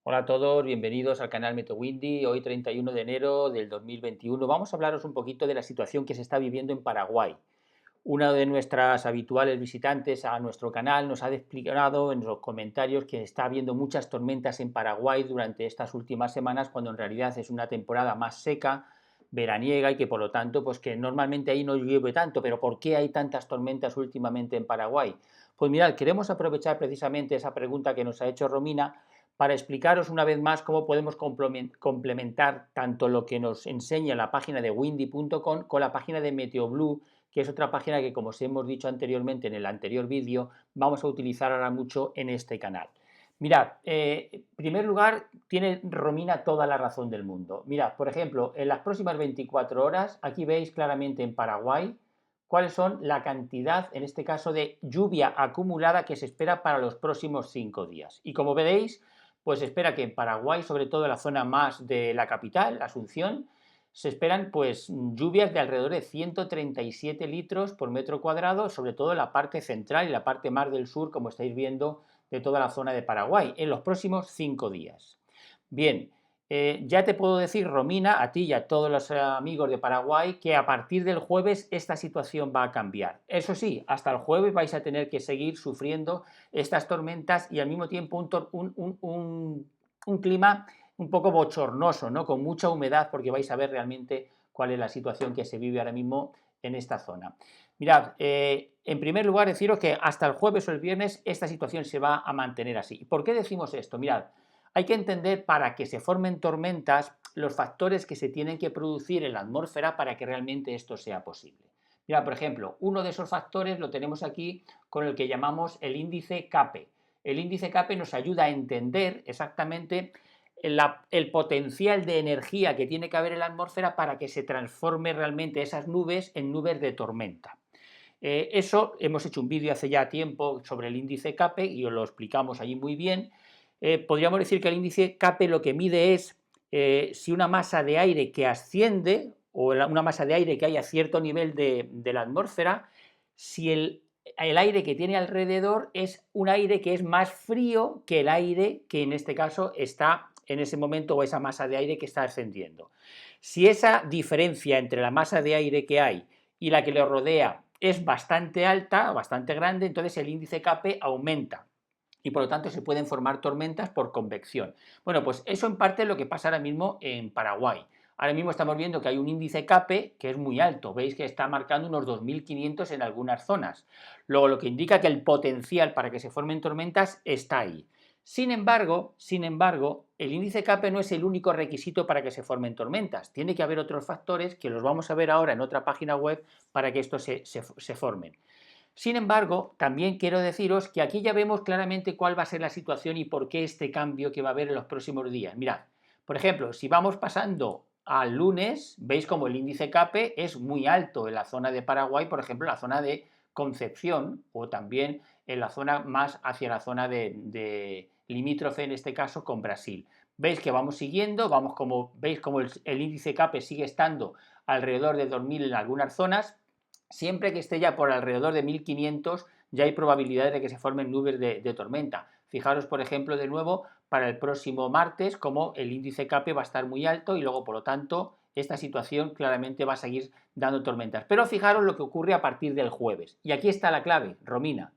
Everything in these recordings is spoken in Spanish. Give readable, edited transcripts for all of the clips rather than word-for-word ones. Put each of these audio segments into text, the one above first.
Hola a todos, bienvenidos al canal MeteoWindy. Hoy 31 de enero del 2021 vamos a hablaros un poquito de la situación que se está viviendo en Paraguay. Una de nuestras habituales visitantes a nuestro canal nos ha explicado en los comentarios que está habiendo muchas tormentas en Paraguay durante estas últimas semanas, cuando en realidad es una temporada más seca, veraniega, y que por lo tanto, pues que normalmente ahí no llueve tanto. Pero ¿por qué hay tantas tormentas últimamente en Paraguay? Pues mirad, queremos aprovechar precisamente esa pregunta que nos ha hecho Romina para explicaros una vez más cómo podemos complementar tanto lo que nos enseña la página de windy.com con la página de MeteoBlue, que es otra página que, como os hemos dicho anteriormente en el anterior vídeo, vamos a utilizar ahora mucho en este canal. Mirad, en primer lugar, tiene Romina toda la razón del mundo. Mirad, por ejemplo, en las próximas 24 horas, aquí veis claramente en Paraguay cuáles son la cantidad, en este caso, de lluvia acumulada que se espera para los próximos 5 días. Y como veréis, pues se espera que en Paraguay, sobre todo en la zona más de la capital, Asunción, se esperan pues lluvias de alrededor de 137 litros por metro cuadrado, sobre todo en la parte central y la parte más del sur, como estáis viendo, de toda la zona de Paraguay, en los próximos 5 días. Bien, ya te puedo decir, Romina, a ti y a todos los amigos de Paraguay, que a partir del jueves esta situación va a cambiar. Eso sí, hasta el jueves vais a tener que seguir sufriendo estas tormentas y al mismo tiempo un clima un poco bochornoso, ¿no? Con mucha humedad, porque vais a ver realmente cuál es la situación que se vive ahora mismo en esta zona. Mirad, en primer lugar deciros que hasta el jueves o el viernes esta situación se va a mantener así. ¿Por qué decimos esto? Mirad, hay que entender, para que se formen tormentas, los factores que se tienen que producir en la atmósfera para que realmente esto sea posible. Mira, por ejemplo, uno de esos factores lo tenemos aquí con el que llamamos el índice CAPE. El índice CAPE nos ayuda a entender exactamente el potencial de energía que tiene que haber en la atmósfera para que se transforme realmente esas nubes en nubes de tormenta. Eso hemos hecho un vídeo hace ya tiempo sobre el índice CAPE y os lo explicamos allí muy bien. Podríamos decir que el índice CAPE lo que mide es si una masa de aire que asciende o una masa de aire que hay a cierto nivel de la atmósfera, si el aire que tiene alrededor es un aire que es más frío que el aire que en este caso está en ese momento, o esa masa de aire que está ascendiendo. Si esa diferencia entre la masa de aire que hay y la que le rodea es bastante alta, bastante grande, entonces el índice CAPE aumenta y por lo tanto se pueden formar tormentas por convección. Bueno, pues eso en parte es lo que pasa ahora mismo en Paraguay. Ahora mismo estamos viendo que hay un índice CAPE que es muy alto, veis que está marcando unos 2500 en algunas zonas, luego lo que indica que el potencial para que se formen tormentas está ahí. Sin embargo, el índice CAPE no es el único requisito para que se formen tormentas. Tiene que haber otros factores que los vamos a ver ahora en otra página web para que estos se formen. Sin embargo, también quiero deciros que aquí ya vemos claramente cuál va a ser la situación y por qué este cambio que va a haber en los próximos días. Mirad, por ejemplo, si vamos pasando al lunes, veis como el índice CAPE es muy alto en la zona de Paraguay, por ejemplo, en la zona de Concepción, o también en la zona más hacia la zona de limítrofe, en este caso con Brasil. Veis que vamos siguiendo, veis como el índice CAPE sigue estando alrededor de 2000 en algunas zonas. Siempre que esté ya por alrededor de 1500, ya hay probabilidades de que se formen nubes de tormenta. Fijaros, por ejemplo, de nuevo, para el próximo martes, como el índice CAPE va a estar muy alto y luego, por lo tanto, esta situación claramente va a seguir dando tormentas. Pero fijaros lo que ocurre a partir del jueves. Y aquí está la clave, Romina.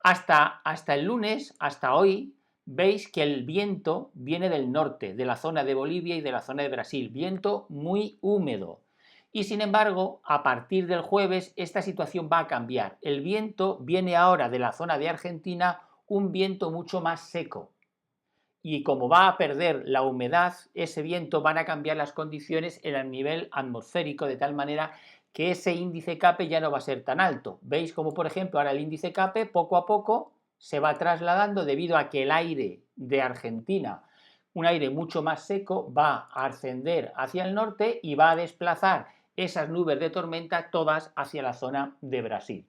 Hasta el lunes, hasta hoy, veis que el viento viene del norte, de la zona de Bolivia y de la zona de Brasil. Viento muy húmedo. Y sin embargo, a partir del jueves esta situación va a cambiar. El viento viene ahora de la zona de Argentina, un viento mucho más seco. Y como va a perder la humedad, ese viento van a cambiar las condiciones en el nivel atmosférico de tal manera que ese índice CAPE ya no va a ser tan alto. Veis como, por ejemplo, ahora el índice CAPE poco a poco se va trasladando debido a que el aire de Argentina, un aire mucho más seco, va a ascender hacia el norte y va a desplazar esas nubes de tormenta todas hacia la zona de Brasil.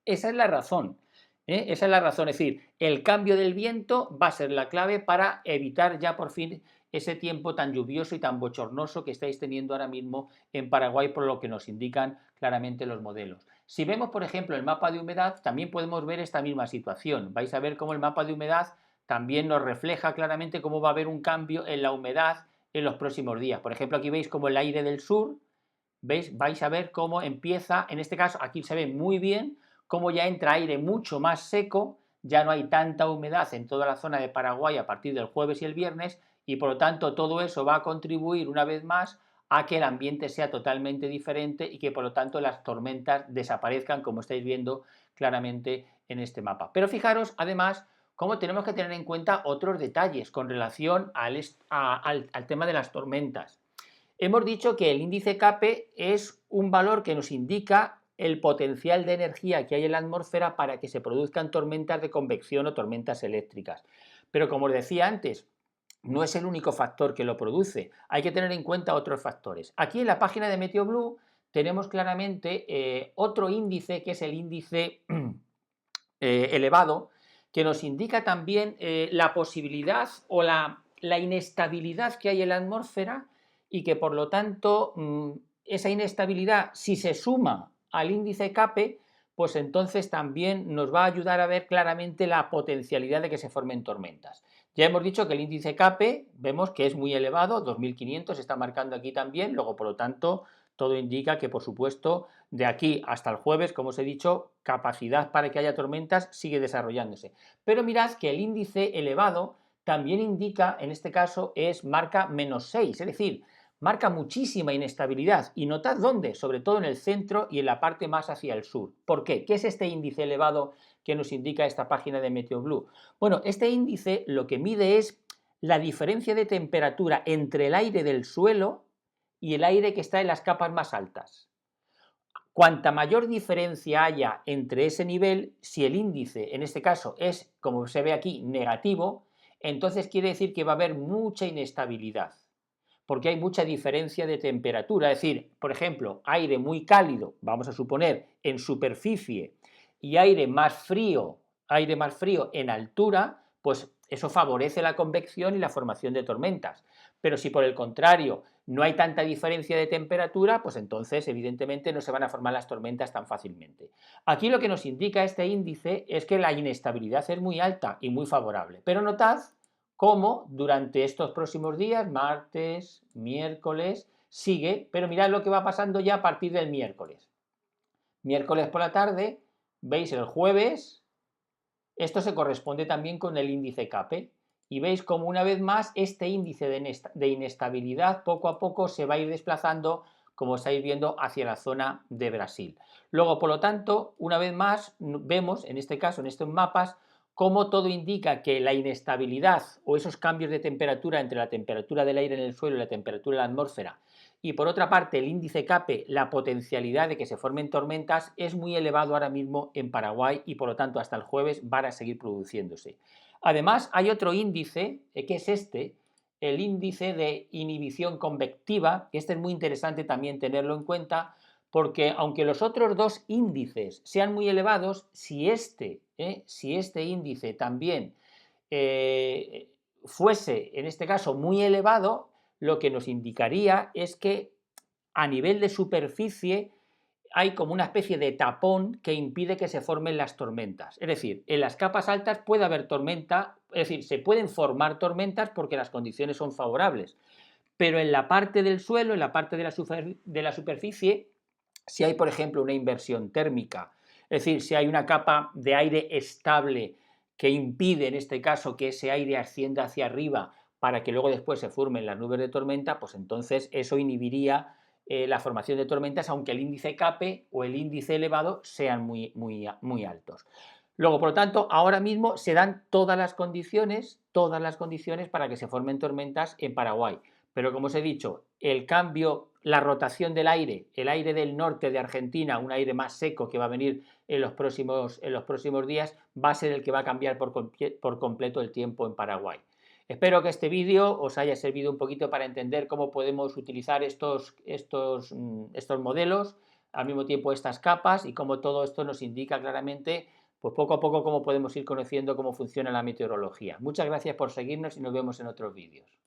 Esa es la razón. Esa es la razón, es decir, el cambio del viento va a ser la clave para evitar ya por fin ese tiempo tan lluvioso y tan bochornoso que estáis teniendo ahora mismo en Paraguay, por lo que nos indican claramente los modelos. Si vemos, por ejemplo, el mapa de humedad, también podemos ver esta misma situación. Vais a ver cómo el mapa de humedad también nos refleja claramente cómo va a haber un cambio en la humedad en los próximos días. Por ejemplo, aquí veis como el aire del sur, ¿veis? Vais a ver cómo empieza, en este caso aquí se ve muy bien, cómo ya entra aire mucho más seco, ya no hay tanta humedad en toda la zona de Paraguay a partir del jueves y el viernes, y por lo tanto todo eso va a contribuir una vez más a que el ambiente sea totalmente diferente y que por lo tanto las tormentas desaparezcan, como estáis viendo claramente en este mapa. Pero fijaros además cómo tenemos que tener en cuenta otros detalles con relación al tema de las tormentas. Hemos dicho que el índice CAPE es un valor que nos indica el potencial de energía que hay en la atmósfera para que se produzcan tormentas de convección o tormentas eléctricas. Pero como os decía antes, no es el único factor que lo produce, hay que tener en cuenta otros factores. Aquí en la página de MeteoBlue tenemos claramente otro índice que es el índice elevado, que nos indica también la posibilidad o la inestabilidad que hay en la atmósfera y que por lo tanto esa inestabilidad, si se suma al índice CAPE, pues entonces también nos va a ayudar a ver claramente la potencialidad de que se formen tormentas. Ya hemos dicho que el índice CAPE vemos que es muy elevado, 2500 está marcando aquí también, luego por lo tanto todo indica que por supuesto de aquí hasta el jueves, como os he dicho, capacidad para que haya tormentas sigue desarrollándose. Pero mirad que el índice elevado también indica, en este caso, marca -6, es decir, marca muchísima inestabilidad. Y notad dónde, sobre todo en el centro y en la parte más hacia el sur. ¿Por qué? ¿Qué es este índice elevado que nos indica esta página de MeteoBlue? Bueno, este índice lo que mide es la diferencia de temperatura entre el aire del suelo y el aire que está en las capas más altas. Cuanta mayor diferencia haya entre ese nivel, si el índice en este caso es, como se ve aquí, negativo, entonces quiere decir que va a haber mucha inestabilidad, porque hay mucha diferencia de temperatura. Es decir, por ejemplo, aire muy cálido, vamos a suponer, en superficie, y aire más frío en altura, pues eso favorece la convección y la formación de tormentas. Pero si por el contrario no hay tanta diferencia de temperatura, pues entonces evidentemente no se van a formar las tormentas tan fácilmente. Aquí lo que nos indica este índice es que la inestabilidad es muy alta y muy favorable. Pero notad cómo durante estos próximos días, martes, miércoles, sigue, pero mirad lo que va pasando ya a partir del miércoles. Miércoles por la tarde, veis el jueves, esto se corresponde también con el índice CAPE y veis como una vez más este índice de inestabilidad poco a poco se va a ir desplazando, como estáis viendo, hacia la zona de Brasil. Luego, por lo tanto, una vez más vemos, en este caso, en estos mapas, cómo todo indica que la inestabilidad o esos cambios de temperatura entre la temperatura del aire en el suelo y la temperatura de la atmósfera, y por otra parte el índice CAPE, la potencialidad de que se formen tormentas, es muy elevado ahora mismo en Paraguay y por lo tanto hasta el jueves van a seguir produciéndose. Además hay otro índice, que es el índice de inhibición convectiva, que este es muy interesante también tenerlo en cuenta, porque aunque los otros dos índices sean muy elevados, si este índice también fuese, en este caso, muy elevado, lo que nos indicaría es que a nivel de superficie hay como una especie de tapón que impide que se formen las tormentas. Es decir, en las capas altas puede haber tormenta, es decir, se pueden formar tormentas porque las condiciones son favorables, pero en la parte del suelo, en la parte de la superficie, si hay, por ejemplo, una inversión térmica, es decir, si hay una capa de aire estable que impide, en este caso, que ese aire ascienda hacia arriba para que luego después se formen las nubes de tormenta, pues entonces eso inhibiría la formación de tormentas, aunque el índice CAPE o el índice elevado sean muy altos. Luego, por lo tanto, ahora mismo se dan todas las condiciones para que se formen tormentas en Paraguay. Pero como os he dicho, el cambio, la rotación del aire, el aire del norte de Argentina, un aire más seco que va a venir en los próximos días, va a ser el que va a cambiar por completo el tiempo en Paraguay. Espero que este vídeo os haya servido un poquito para entender cómo podemos utilizar estos modelos, al mismo tiempo estas capas, y cómo todo esto nos indica claramente, pues poco a poco, cómo podemos ir conociendo cómo funciona la meteorología. Muchas gracias por seguirnos y nos vemos en otros vídeos.